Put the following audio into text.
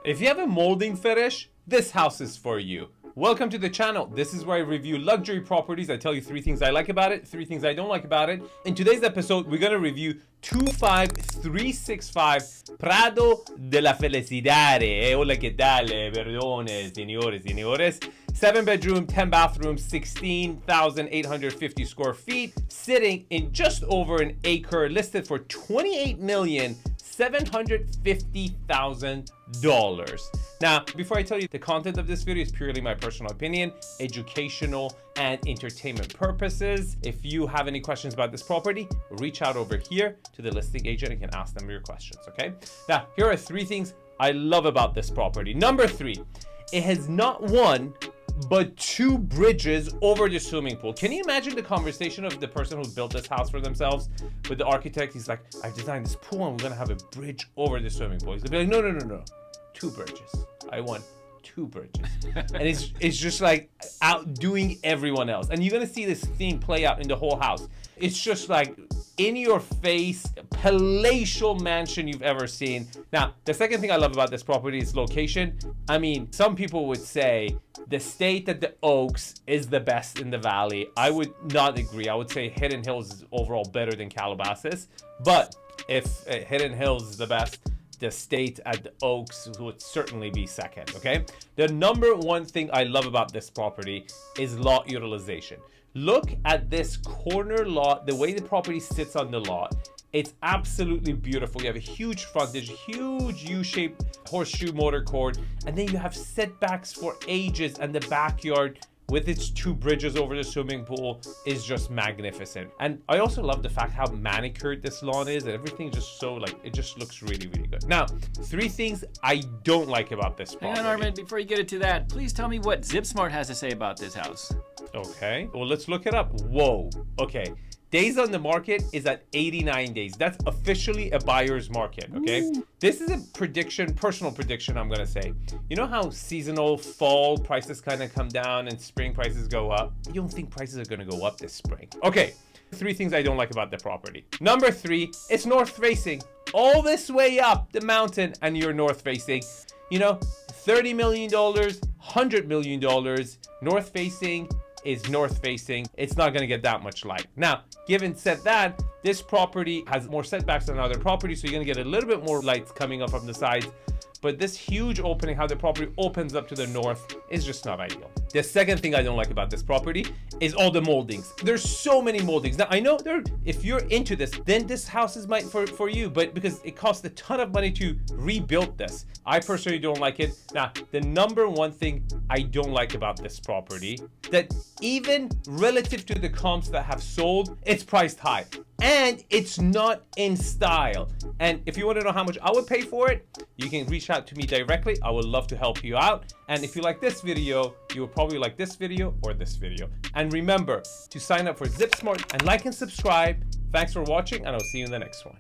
If you have a molding fetish, this house is for you. Welcome to the channel. This is where I review luxury properties. I tell you 3 things I like about it, 3 things I don't like about it. In today's episode, we're going to review 25365 Prado de la Felicidade. Hola, ¿qué tal? Perdone, señores. 7-bedroom, 10-bathroom, 16,850 square feet, sitting in just over an acre, listed for $28,750,000. Now, before I tell you, the content of this video is purely my personal opinion, educational and entertainment purposes. If you have any questions about this property, reach out over here to the listing agent and can ask them your questions, okay? Now, here are 3 things I love about this property. Number 3, it has not 1, but 2 bridges over the swimming pool. Can you imagine the conversation of the person who built this house for themselves with the architect? He's like, I've designed this pool and we're gonna have a bridge over the swimming pool. He's gonna be like, no. 2 bridges. I want 2 bridges. And it's just like outdoing everyone else. And you're gonna see this theme play out in the whole house. It's just like in your face, palatial mansion you've ever seen. Now, the second thing I love about this property is location. I mean, some people would say the state at the Oaks is the best in the valley. I would not agree. I would say Hidden Hills is overall better than Calabasas. But if Hidden Hills is the best, the state at the Oaks would certainly be second, okay? The number 1 thing I love about this property is lot utilization. Look at this corner lot, the way the property sits on the lot. It's absolutely beautiful. You have a huge frontage, huge U-shaped horseshoe motor court, and then you have setbacks for ages, and the backyard with its 2 bridges over the swimming pool is just magnificent. And I also love the fact how manicured this lawn is, and everything just so like, it just looks really, really good. Now, 3 things I don't like about this property. Hang on, Armin, before you get into that, please tell me what ZipSmart has to say about this house. Okay, well, let's look it up. Whoa, okay. Days on the market is at 89 days. That's officially a buyer's market, okay? Ooh. This is a prediction, personal prediction, I'm gonna say. You know how seasonal fall prices kind of come down and spring prices go up? You don't think prices are gonna go up this spring. Okay, 3 things I don't like about the property. Number 3, it's north facing. All this way up the mountain and you're north facing. You know, $30 million, $100 million, north facing is north facing. It's not gonna get that much light. Now, given said that, this property has more setbacks than other properties, so you're gonna get a little bit more lights coming up from the sides. But this huge opening, how the property opens up to the north, is just not ideal. The second thing I don't like about this property is all the moldings. There's so many moldings. Now, I know if you're into this, then this house is for you, but because it costs a ton of money to rebuild this. I personally don't like it. Now, the number 1 thing I don't like about this property, that even relative to the comps that have sold, it's priced high. And it's not in style. And if you want to know how much I would pay for it, you can reach out to me directly. I would love to help you out. And if you like this video, you will probably like this video or this video. And remember to sign up for ZipSmart and like and subscribe. Thanks for watching, and I'll see you in the next one.